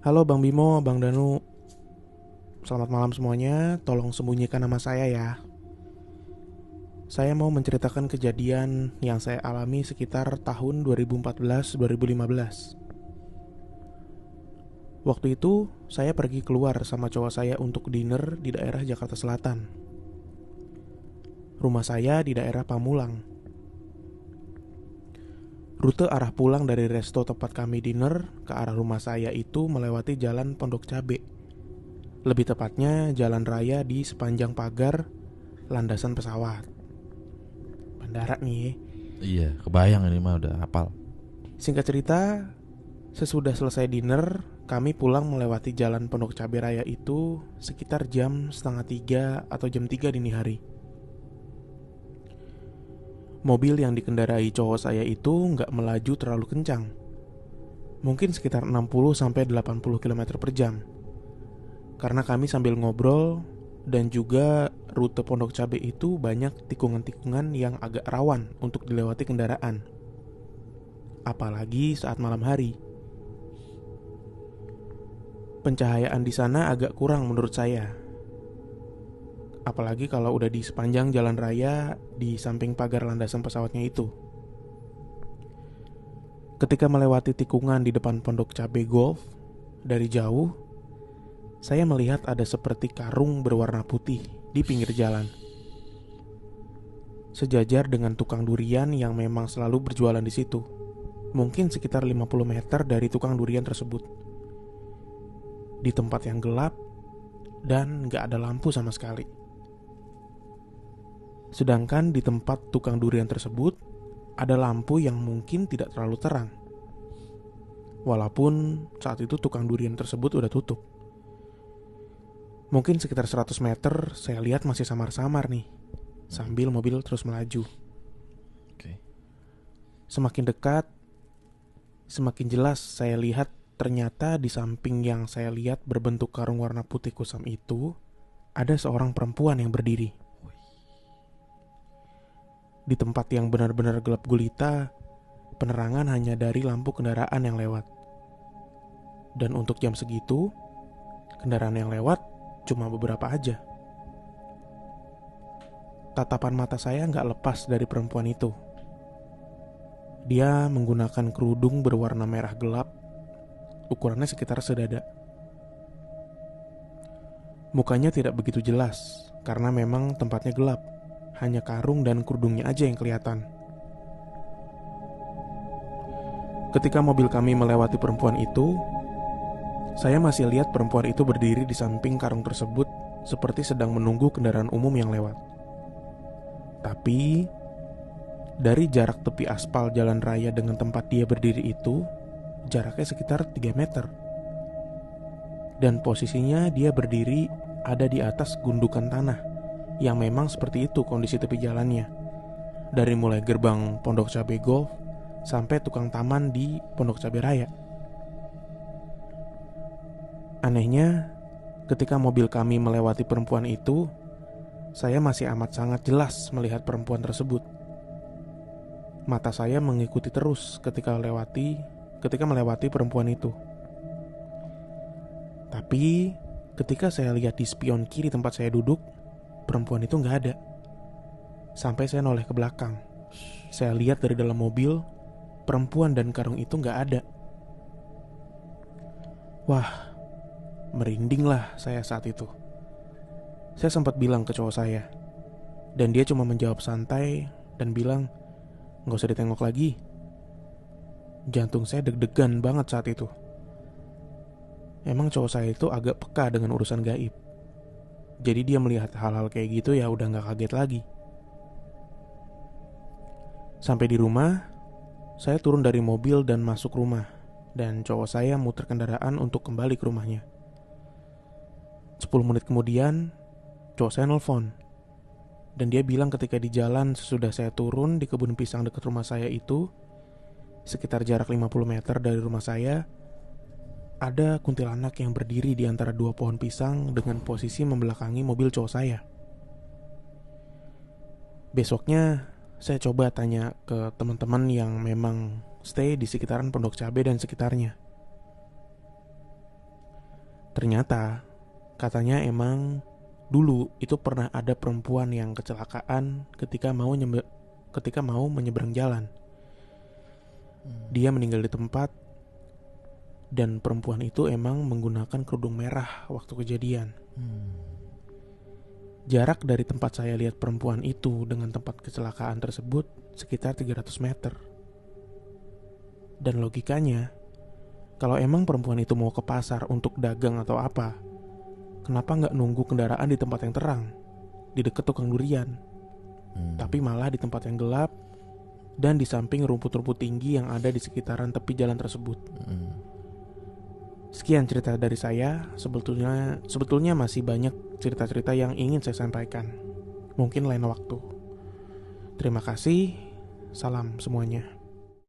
Halo Bang Bimo, Bang Danu. Selamat malam semuanya. Tolong sembunyikan nama saya ya. Saya mau menceritakan kejadian yang saya alami sekitar tahun 2014-2015. Waktu itu saya pergi keluar sama cowok saya untuk dinner di daerah Jakarta Selatan. Rumah saya di daerah Pamulang. Rute arah pulang dari resto tempat kami dinner ke arah rumah saya itu melewati jalan Pondok Cabe. Lebih tepatnya jalan raya di sepanjang pagar landasan pesawat. Bandara nih. Iya, kebayang ini mah udah hafal. Singkat cerita, sesudah selesai dinner, kami pulang melewati jalan Pondok Cabe Raya itu sekitar jam setengah 3 atau jam 3 dini hari. Mobil yang dikendarai cowok saya itu nggak melaju terlalu kencang. Mungkin sekitar 60-80 km per jam. Karena kami sambil ngobrol dan juga rute Pondok Cabe itu banyak tikungan-tikungan yang agak rawan untuk dilewati kendaraan. Apalagi saat malam hari. Pencahayaan di sana agak kurang menurut saya. Apalagi kalau udah di sepanjang jalan raya di samping pagar landasan pesawatnya itu. Ketika melewati tikungan di depan Pondok Cabe Golf, dari jauh, saya melihat ada seperti karung berwarna putih di pinggir jalan. Sejajar dengan tukang durian yang memang selalu berjualan di situ. Mungkin sekitar 50 meter dari tukang durian tersebut. Di tempat yang gelap dan gak ada lampu sama sekali. Sedangkan di tempat tukang durian tersebut ada lampu yang mungkin tidak terlalu terang. Walaupun saat itu tukang durian tersebut udah tutup. Mungkin sekitar 100 meter saya lihat masih samar-samar nih. Sambil mobil terus melaju. Oke. Semakin dekat, semakin jelas saya lihat ternyata di samping yang saya lihat berbentuk karung warna putih kusam itu ada seorang perempuan yang berdiri. Di tempat yang benar-benar gelap gulita, penerangan hanya dari lampu kendaraan yang lewat. Dan untuk jam segitu, kendaraan yang lewat cuma beberapa aja. Tatapan mata saya nggak lepas dari perempuan itu. Dia menggunakan kerudung berwarna merah gelap, ukurannya sekitar sedada. Mukanya tidak begitu jelas, karena memang tempatnya gelap. Hanya karung dan kerudungnya aja yang kelihatan. Ketika mobil kami melewati perempuan itu, saya masih lihat perempuan itu berdiri di samping karung tersebut seperti sedang menunggu kendaraan umum yang lewat. Tapi, dari jarak tepi aspal jalan raya dengan tempat dia berdiri itu, jaraknya sekitar 3 meter. Dan posisinya dia berdiri ada di atas gundukan tanah, yang memang seperti itu kondisi tepi jalannya. Dari mulai gerbang Pondok Cabe Golf sampai tukang taman di Pondok Cabe Raya. Anehnya, ketika mobil kami melewati perempuan itu, saya masih amat sangat jelas melihat perempuan tersebut. Mata saya mengikuti terus ketika melewati perempuan itu. Tapi, ketika saya lihat di spion kiri tempat saya duduk, perempuan itu nggak ada. Sampai saya noleh ke belakang. Saya lihat dari dalam mobil, perempuan dan karung itu nggak ada. Wah, merindinglah saya saat itu. Saya sempat bilang ke cowok saya, dan dia cuma menjawab santai dan bilang, nggak usah ditengok lagi. Jantung saya deg-degan banget saat itu. Emang cowok saya itu agak peka dengan urusan gaib. Jadi dia melihat hal-hal kayak gitu ya udah gak kaget lagi. Sampai di rumah, saya turun dari mobil dan masuk rumah. Dan cowok saya muter kendaraan untuk kembali ke rumahnya. 10 menit kemudian, cowok saya nelfon. Dan dia bilang ketika di jalan sesudah saya turun di kebun pisang dekat rumah saya itu, sekitar jarak 50 meter dari rumah saya, ada kuntilanak yang berdiri di antara dua pohon pisang dengan posisi membelakangi mobil cowok saya. Besoknya, saya coba tanya ke teman-teman yang memang stay di sekitaran Pondok Cabe dan sekitarnya. Ternyata katanya emang dulu itu pernah ada perempuan yang kecelakaan ketika mau menyeberang jalan. Dia meninggal di tempat, dan perempuan itu emang menggunakan kerudung merah waktu kejadian. Jarak dari tempat saya lihat perempuan itu dengan tempat kecelakaan tersebut sekitar 300 meter. Dan logikanya, kalau emang perempuan itu mau ke pasar untuk dagang atau apa, kenapa nggak nunggu kendaraan di tempat yang terang, di dekat tukang durian, tapi malah di tempat yang gelap dan di samping rumput-rumput tinggi yang ada di sekitaran tepi jalan tersebut. Sekian cerita dari saya. Sebetulnya masih banyak cerita-cerita yang ingin saya sampaikan. Mungkin lain waktu. Terima kasih. Salam semuanya.